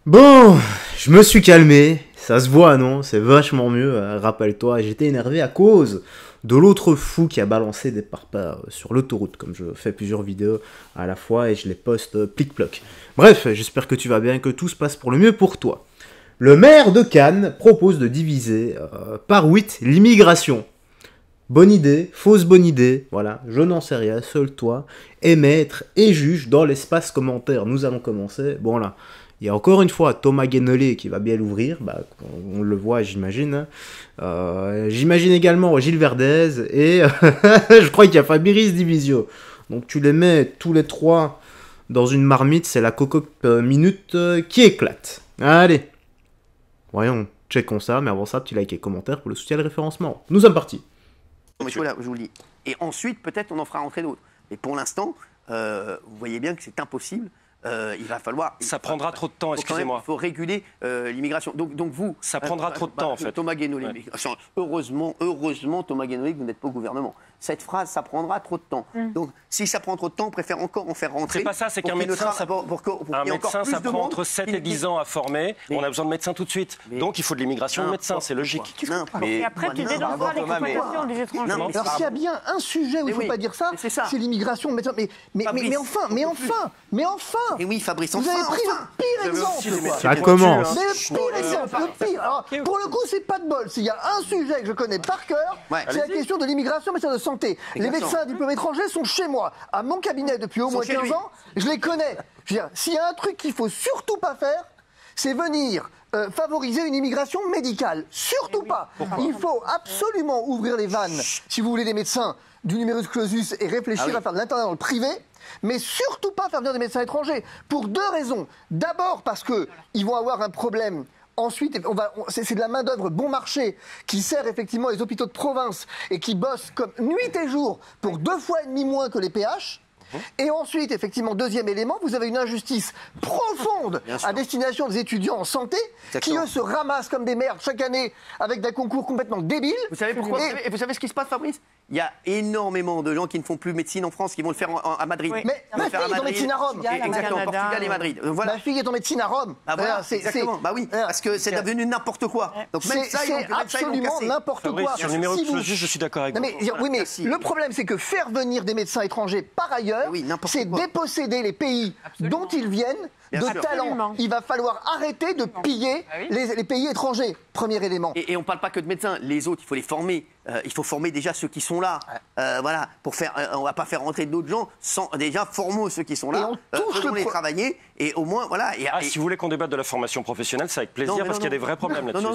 Bon, je me suis calmé, ça se voit non, c'est vachement mieux, rappelle-toi, j'étais énervé à cause de l'autre fou qui a balancé des parpaings sur l'autoroute, comme je fais plusieurs vidéos à la fois et je les poste plic-ploc. Bref, j'espère que tu vas bien, que tout se passe pour le mieux pour toi. Le maire de Cannes propose de diviser par 8 l'immigration. Bonne idée, fausse bonne idée, voilà, je n'en sais rien, seul toi est maître et juge dans l'espace commentaire. Nous allons commencer, bon là, il y a encore une fois Thomas Guénolé qui va bien l'ouvrir, bah, on le voit j'imagine. J'imagine également Gilles Verdez et je crois qu'il y a Fabrice Divisio. Donc tu les mets tous les trois dans une marmite, c'est la cocotte minute qui éclate. Allez, voyons, checkons ça, mais avant ça, petit like et commentaire pour le soutien et le référencement. Nous sommes partis. Voilà, je vous le dis. Et ensuite, peut-être, on en fera rentrer d'autres. Mais pour l'instant, vous voyez bien que c'est impossible. Il va falloir... Ça prendra trop de temps, excusez-moi. Il faut réguler l'immigration. Donc vous... Ça prendra trop de temps, en fait. Thomas Guénolé. Ouais. Heureusement, Thomas Guénolé, que vous n'êtes pas au gouvernement. Cette phrase, ça prendra trop de temps. Donc, si ça prend trop de temps, on préfère encore en faire rentrer. C'est pas ça, c'est qu'un médecin, ça prend entre 7 et 10 ans à former. On a besoin de médecins tout de suite. Donc, il faut de l'immigration de médecins, c'est logique. Et après, tu dénonceras les contestations des étrangers. Alors, s'il y a bien un sujet où il ne faut pas dire ça, c'est l'immigration de médecins. Mais enfin Et oui, Fabrice, vous avez pris le pire exemple. Ça commence. Mais le pire exemple, le pire. Alors, pour le coup, c'est pas de bol. S'il y a un sujet que je connais par cœur, c'est la question de l'immigration, médecins de santé. Les médecins diplômés étrangers sont chez moi, à mon cabinet depuis au moins 15 ans. Je les connais. Je veux dire, s'il y a un truc qu'il faut surtout pas faire, c'est venir favoriser une immigration médicale. Surtout pas. Il faut absolument ouvrir les vannes, si vous voulez, des médecins du numerus clausus et réfléchir à faire de l'internat dans le privé. Mais surtout pas faire venir des médecins étrangers. Pour deux raisons. D'abord parce qu'ils vont avoir un problème. Ensuite, c'est de la main-d'œuvre bon marché qui sert effectivement les hôpitaux de province et qui bossent comme nuit et jour pour 2,5 fois moins que les PH. Et ensuite, effectivement, deuxième élément, vous avez une injustice profonde à destination des étudiants en santé qui, eux, se ramassent comme des merdes chaque année avec des concours complètement débiles. Vous savez pourquoi Et vous savez ce qui se passe, Fabrice? Il y a énormément de gens qui ne font plus médecine en France, qui vont le faire à Madrid. Oui. Mais ma fille est en médecine à Rome. Exactement, Portugal et Madrid. Voilà. Ma fille est en médecine à Rome. Ah, voilà, exactement. Bah oui, parce que c'est devenu n'importe quoi. Donc même ça, c'est absolument n'importe quoi. Sur le numéro de clausus, je suis d'accord avec vous. Oui, mais le problème, c'est que faire venir des médecins étrangers par ailleurs, c'est déposséder les pays dont ils viennent de talent. Il va falloir arrêter de piller les pays étrangers. Premier élément. Et on ne parle pas que de médecins. Les autres, il faut les former. Il faut former déjà ceux qui sont là. Voilà, pour faire. On ne va pas faire rentrer d'autres gens sans déjà formons ceux qui sont là. Faisons-les travailler et au moins voilà. Si vous voulez qu'on débatte de la formation professionnelle, c'est avec plaisir parce qu'il y a des vrais problèmes là-dessus.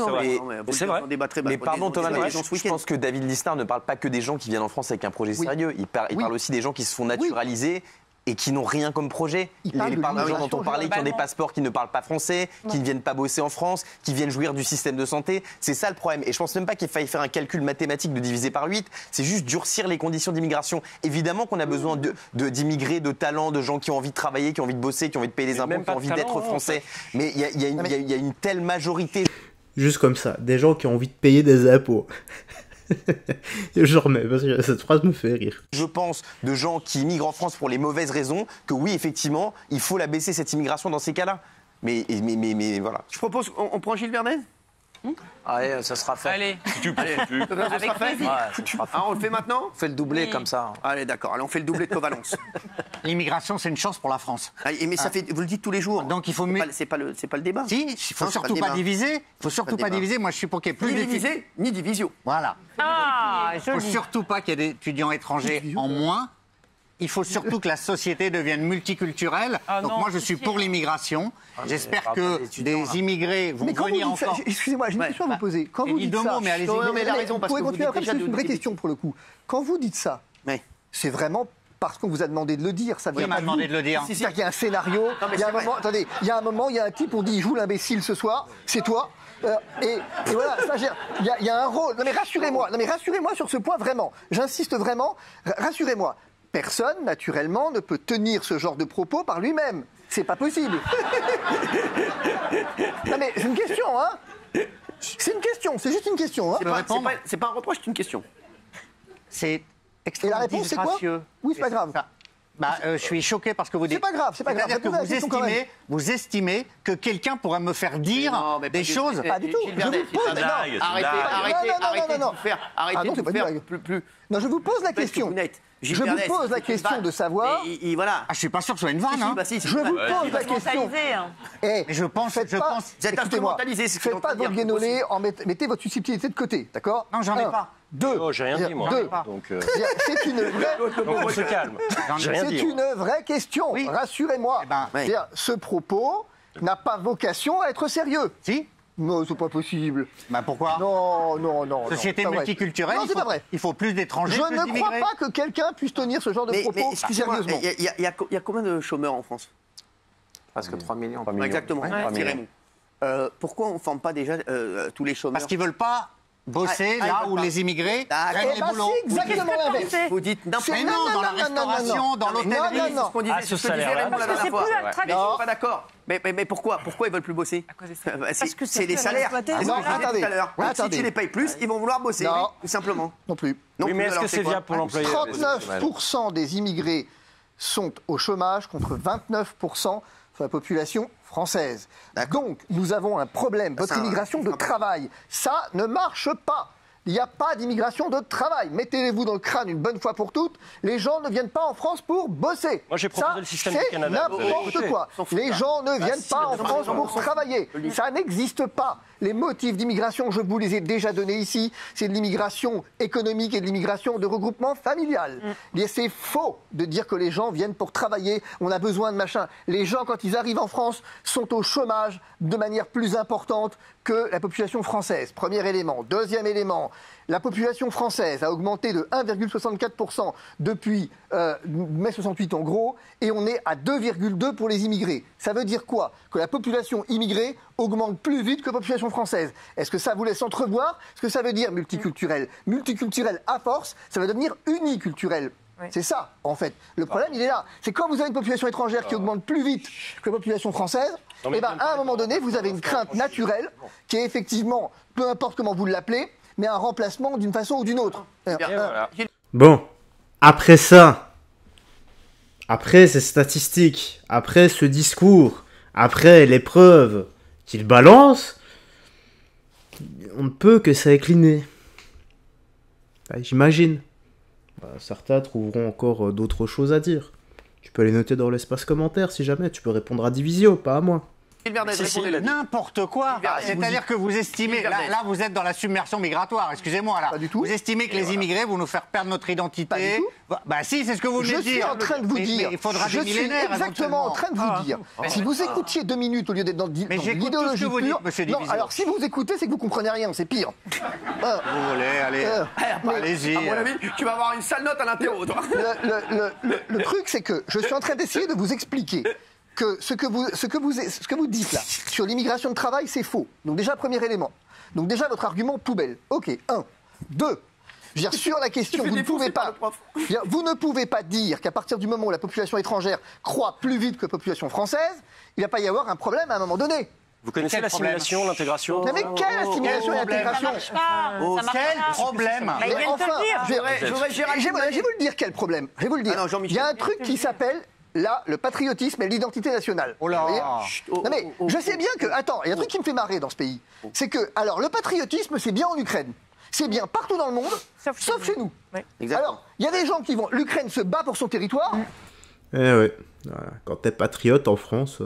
C'est vrai. Mais pardon Thomas, je pense que David Lisnard ne parle pas que des gens qui viennent en France avec un projet sérieux. Il parle aussi des gens qui se font naturaliser. Et qui n'ont rien comme projet. Il parle de gens dont on parlait qui ont des passeports, qui ne parlent pas français, qui ne viennent pas bosser en France, qui viennent jouir du système de santé. C'est ça le problème. Et je pense même pas qu'il faille faire un calcul mathématique de diviser par 8. C'est juste durcir les conditions d'immigration. Évidemment qu'on a besoin d'immigrés, de talents, de gens qui ont envie de travailler, qui ont envie de bosser, qui ont envie de payer les impôts, qui ont envie d'être français. Mais il y a une telle majorité. Juste comme ça, des gens qui ont envie de payer des impôts. Je remets parce que cette phrase me fait rire. Je pense de gens qui immigrent en France pour les mauvaises raisons que oui, effectivement, il faut la baisser cette immigration dans ces cas-là. Mais voilà. Je propose, on prend Gilles Verdez. Allez, ça sera fait. Allez. Avec plaisir. On le fait maintenant. On fait le doublé comme ça. Allez, d'accord. Allez, on fait le doublé de Covalence. L'immigration, c'est une chance pour la France. Mais ça fait, vous le dites tous les jours. Donc il faut C'est pas le débat. Si, il faut surtout pas diviser. Il faut surtout pas diviser. Moi, je suis pour qu'il y ait plus ni diviser, ni division. Voilà. Ah, il faut surtout pas qu'il y ait d'étudiants étrangers en moins. Il faut surtout que la société devienne multiculturelle. Donc moi, je suis pour l'immigration. J'espère que des immigrés vont venir encore. Excusez-moi, j'ai une question à vous poser. Quand vous dites ça, mais allez-y. Mais la raison, parce que vous dites déjà c'est une vraie question pour le coup. Quand vous dites ça, c'est vraiment parce qu'on vous a demandé de le dire. Ça Oui, m'a demandé de le dire. C'est-à-dire qu'il y a un scénario. Il y a un moment, attendez, il y a un moment, il y a un type, on dit, il joue l'imbécile ce soir. C'est toi. Et voilà, il y a un rôle. Non mais rassurez-moi sur ce point vraiment. J'insiste vraiment. Rassurez-moi. Personne, naturellement, ne peut tenir ce genre de propos par lui-même. C'est pas possible. Non mais c'est une question, hein. C'est une question, c'est juste une question. Hein. C'est pas un reproche, c'est une question. C'est Et la réponse, c'est quoi? Oui, c'est pas grave. Je suis choqué parce que vous dites. C'est pas grave, c'est pas grave. C'est-à-dire que vous estimez que quelqu'un pourrait me faire dire des choses. Pas du tout. Je vous pose je vous pose la question. Je vous pose la question de savoir. Voilà. Je suis pas sûr que ce soit une vanne. Je vous pose la question. Mais je pense. Instrumentalisé. Faites pas de votre guénolé, mettez votre susceptibilité de côté, d'accord? Non, j'en ai pas. J'ai rien dit, moi. C'est une vraie. On se calme. C'est une vraie question. Rassurez-moi. Ce propos n'a pas vocation à être sérieux. Si. Non, c'est pas possible. Pourquoi? Non. Société multiculturelle, non, c'est pas vrai. Il faut plus d'étrangers. Je ne crois pas que quelqu'un puisse tenir ce genre de propos sérieusement. Il y a combien de chômeurs en France? Presque 3 millions. Exactement. Pourquoi on ne forme pas déjà tous les chômeurs? Parce qu'ils ne veulent pas bosser là où les immigrés prennent les boulots. C'est exactement l'inverse. Vous dites dans la restauration, dans l'hôtellerie. Non. C'est ce qu'on disait, ce salaire-là. la dernière fois. Je ne suis pas d'accord. Mais pourquoi ils ne veulent plus bosser? Parce que c'est les salaires. C'est ce que je disais tout à l'heure. Si tu les payes plus, ils vont vouloir bosser, tout simplement. Non plus. Oui, mais est-ce que c'est viable pour l'employeur? 39% des immigrés sont au chômage contre 29% sur la population française. Donc, nous avons un problème. Votre immigration de travail, ça ne marche pas. Il n'y a pas d'immigration de travail. Mettez-les-vous dans le crâne une bonne fois pour toutes. Les gens ne viennent pas en France pour bosser. Moi, j'ai proposé le système du Canada. N'importe quoi. Les gens ne viennent pas en France pour travailler. Ça n'existe pas. Les motifs d'immigration, je vous les ai déjà donnés ici. C'est de l'immigration économique et de l'immigration de regroupement familial. Et c'est faux de dire que les gens viennent pour travailler. On a besoin de machin. Les gens, quand ils arrivent en France, sont au chômage de manière plus importante que la population française. Premier élément. Deuxième élément, la population française a augmenté de 1,64% depuis mai 68 en gros, et on est à 2,2 pour les immigrés. Ça veut dire quoi? Que la population immigrée augmente plus vite que la population française. Est-ce que ça vous laisse entrevoir ce que ça veut dire multiculturel? Multiculturel à force, ça va devenir uniculturel. C'est ça, en fait. Le problème, il est là. C'est quand vous avez une population étrangère qui augmente plus vite que la population française, à un moment donné, vous avez une crainte naturelle qui est effectivement, peu importe comment vous l'appelez, mais un remplacement d'une façon ou d'une autre. Bon, après ça, après ces statistiques, après ce discours, après les preuves qu'il balance, on ne peut que s'incliner. J'imagine. Certains trouveront encore d'autres choses à dire. Tu peux les noter dans l'espace commentaire si jamais. Tu peux répondre à Divisio, pas à moi. N'importe quoi. C'est-à-dire que vous estimez, là vous êtes dans la submersion migratoire, excusez-moi là. Pas du tout. Vous estimez que les immigrés vont nous faire perdre notre identité. Pas du tout. Bah si, c'est ce que vous venez de dire. Je suis en train de vous dire. Il faudra des millénaires. Je suis exactement en train de vous dire. Si vous écoutiez 2 minutes au lieu d'être dans l'idéologie pure. Non, alors si vous écoutez, c'est que vous comprenez rien, c'est pire. Vous voulez, allez-y. À mon avis, tu vas avoir une sale note à l'interro, toi. Le truc, c'est que je suis en train d'essayer de vous expliquer que ce que vous dites là, sur l'immigration de travail, c'est faux. Donc déjà, premier élément. Donc déjà, votre argument poubelle. Ok, 1. 2. Je veux dire, sur la question, vous ne pouvez pas dire qu'à partir du moment où la population étrangère croît plus vite que la population française, il ne va pas y avoir un problème à un moment donné. Vous connaissez l'assimilation, l'intégration? Mais quelle assimilation et l'intégration? Quel problème? Je vais vous le dire, quel problème. Je vais vous le dire. Il y a un truc qui s'appelle là, le patriotisme et l'identité nationale. Oh là. Non mais, je sais bien que... Attends, il y a un truc qui me fait marrer dans ce pays. C'est que, alors, le patriotisme, c'est bien en Ukraine. C'est bien partout dans le monde, sauf chez nous. Alors, il y a des gens qui vont... L'Ukraine se bat pour son territoire. Eh oui. Voilà. Quand t'es patriote en France,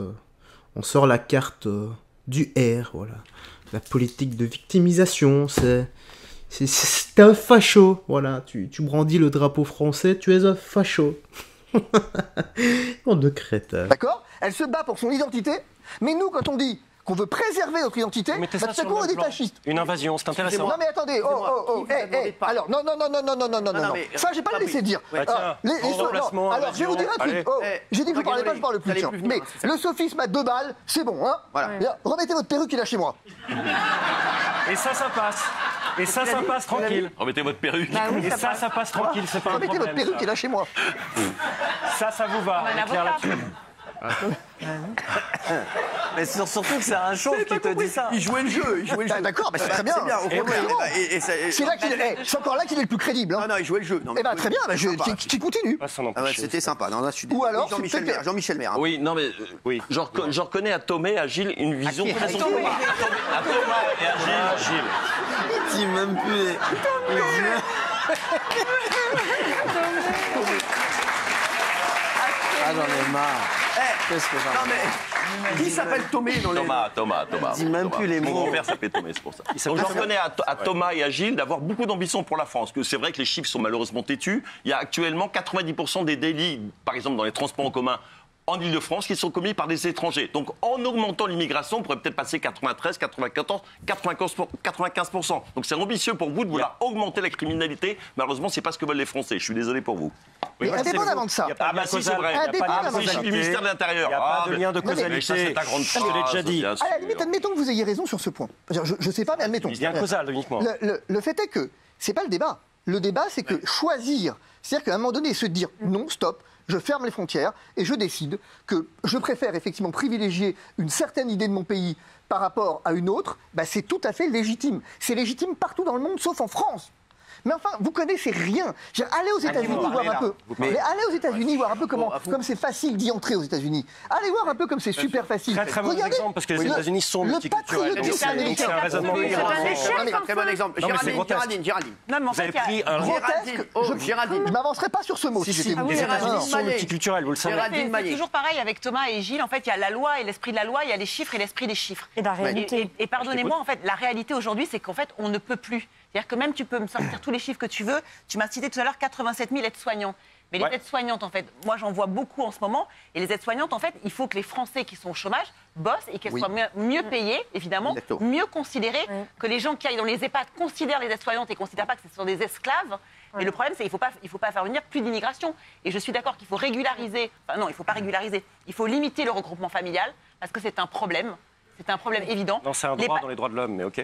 on sort la carte du R, voilà. La politique de victimisation, c'est un facho. Voilà, tu brandis le drapeau français, tu es un facho. De crétin. D'accord? Elle se bat pour son identité, mais nous, quand on dit qu'on veut préserver notre identité, c'est quoi, on est des fascistes. Une invasion, c'est intéressant. Non mais attendez, alors, non, ça, j'ai pas le laissé dire. Alors, je vais vous dire un truc. J'ai dit que vous parlez pas, je parle plus. Tiens. Mais le sophisme à 2 balles, c'est bon, hein? Remettez votre perruque, il est chez moi. Et ça passe. Et ça passe tranquille. Remettez votre perruque. Et ça passe tranquille, c'est pas un problème. Remettez votre perruque, il est chez moi. Ça vous va. On est clair là-dessus. Mais surtout que c'est un chauve qui te dit ça. Il jouait le jeu. D'accord, mais c'est très bien. C'est encore là qu'il est le plus crédible. Non, il jouait le jeu. Eh ben très bien, qui continue. C'était sympa. Ou alors Jean-Michel Maire. Oui, non mais je reconnais à Thomas et à Gilles une vision très sombre. À Thomas et à Gilles. Il dit même plus. Ah, j'en ai marre. Qu'est-ce que j'en ai marre. Qui s'appelle Thomas dans les... Thomas. Il dit même plus les mots. Mon grand-père s'appelait Thomas, c'est pour ça. Donc, je reconnais à Thomas et à Gilles d'avoir beaucoup d'ambition pour la France. Que c'est vrai que les chiffres sont malheureusement têtus. Il y a actuellement 90% des délits, par exemple dans les transports en commun, en Ile-de-France, qui sont commis par des étrangers. Donc, en augmentant l'immigration, on pourrait peut-être passer 93, 94, 95%. Donc, c'est ambitieux pour vous de vouloir augmenter la criminalité. Malheureusement, c'est pas ce que veulent les Français. Je suis désolé pour vous. Mais indépendamment de ça. Ah bah si, c'est vrai. Il n'y a pas de ministère de l'Intérieur. Il n'y a pas de lien de causalité. Ça, c'est ta grande phrase. Je l'ai déjà dit. À la limite, admettons que vous ayez raison sur ce point. Je sais pas, mais admettons. Il y a un causal, uniquement. Le fait est que c'est pas le débat. Le débat, c'est que choisir, c'est-à-dire qu'à un moment donné, se dire non, stop, je ferme les frontières et je décide que je préfère effectivement privilégier une certaine idée de mon pays par rapport à une autre, c'est tout à fait légitime. C'est légitime partout dans le monde, sauf en France. Mais enfin, vous connaissez rien. Allez aux États-Unis voir un peu. Mais allez aux États-Unis voir un peu comme c'est facile d'y entrer aux États-Unis. Allez voir un peu comme c'est super facile. Très mauvais exemple parce que les États-Unis sont multiculturels. C'est un raisonnement. Très bon exemple. Géraldine. Vous avez pris un Géraldine. Je m'avancerai pas sur ce mot. Les États-Unis sont multiculturels, vous le savez. C'est toujours pareil avec Thomas et Gilles. En fait, il y a la loi et l'esprit de la loi, il y a les chiffres et l'esprit des chiffres. Et la réalité. Et pardonnez-moi, en fait, la réalité aujourd'hui, c'est qu'en fait, on ne peut plus. C'est-à-dire que même tu peux me sortir tous les chiffres que tu veux. Tu m'as cité tout à l'heure 87 000 aides-soignants. Mais les aides-soignantes, en fait, moi j'en vois beaucoup en ce moment. Et les aides-soignantes, en fait, il faut que les Français qui sont au chômage bossent et qu'elles soient mieux payées, évidemment, mieux considérées, que les gens qui aillent dans les EHPAD considèrent les aides-soignantes et ne considèrent pas que ce sont des esclaves. Mais le problème, c'est qu'il ne faut pas faire venir plus d'immigration. Et je suis d'accord qu'il faut régulariser. Enfin, non, il ne faut pas régulariser. Il faut limiter le regroupement familial parce que c'est un problème. C'est un problème évident. Non, c'est un droit dans les droits de l'homme, mais ok.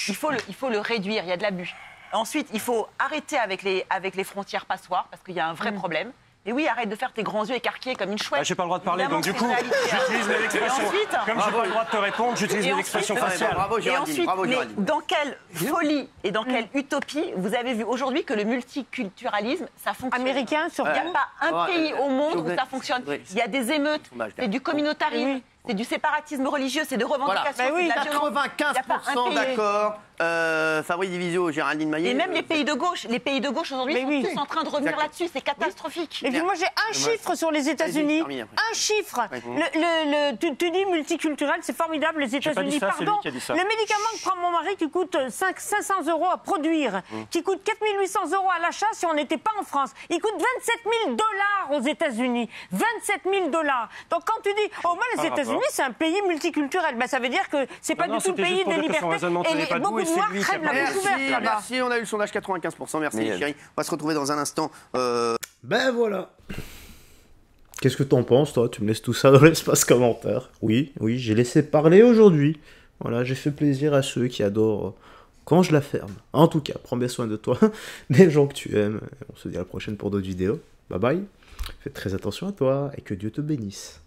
Il faut le réduire, il y a de l'abus. Ensuite, il faut arrêter avec les frontières passoires, parce qu'il y a un vrai problème. Et oui, arrête de faire tes grands yeux écarquillés comme une chouette. J'ai pas le droit de parler, donc du coup, j'utilise mes expressions. Comme j'ai pas le droit de te répondre, j'utilise mes expressions faciales. Et ensuite, mais dans quelle folie et dans quelle utopie vous avez vu aujourd'hui que le multiculturalisme, ça fonctionne? Américain, sur... Il n'y a pas un pays au monde où ça fonctionne. Il y a des émeutes, c'est du communautarisme. C'est du séparatisme religieux, c'est de revendication, c'est de la violence. 95% d'accord. Fabrice Divisio, Géraldine Maillet. Et même les pays de gauche aujourd'hui sont tous en train de revenir là-dessus, c'est catastrophique. Et puis moi j'ai un chiffre sur les États-Unis, un chiffre. Tu dis multiculturel, c'est formidable les États-Unis. Pardon, le médicament que prend mon mari qui coûte 500 € à produire, qui coûte 4 800 € à l'achat si on n'était pas en France, il coûte 27 000 $ aux États-Unis. 27 000 $. Donc quand tu dis, oh moi les États-Unis c'est un pays multiculturel, ça veut dire que c'est pas du tout le pays des libertés. Et beaucoup de noirs crèvent la bouche ouverte là-bas. Merci, on a eu le sondage 95%. Merci les chéris. On va se retrouver dans un instant. Ben voilà. Qu'est-ce que t'en penses, toi? Tu me laisses tout ça dans l'espace commentaire. Oui, j'ai laissé parler aujourd'hui. Voilà, j'ai fait plaisir à ceux qui adorent quand je la ferme. En tout cas, prends bien soin de toi, des gens que tu aimes. On se dit à la prochaine pour d'autres vidéos. Bye bye. Fais très attention à toi et que Dieu te bénisse.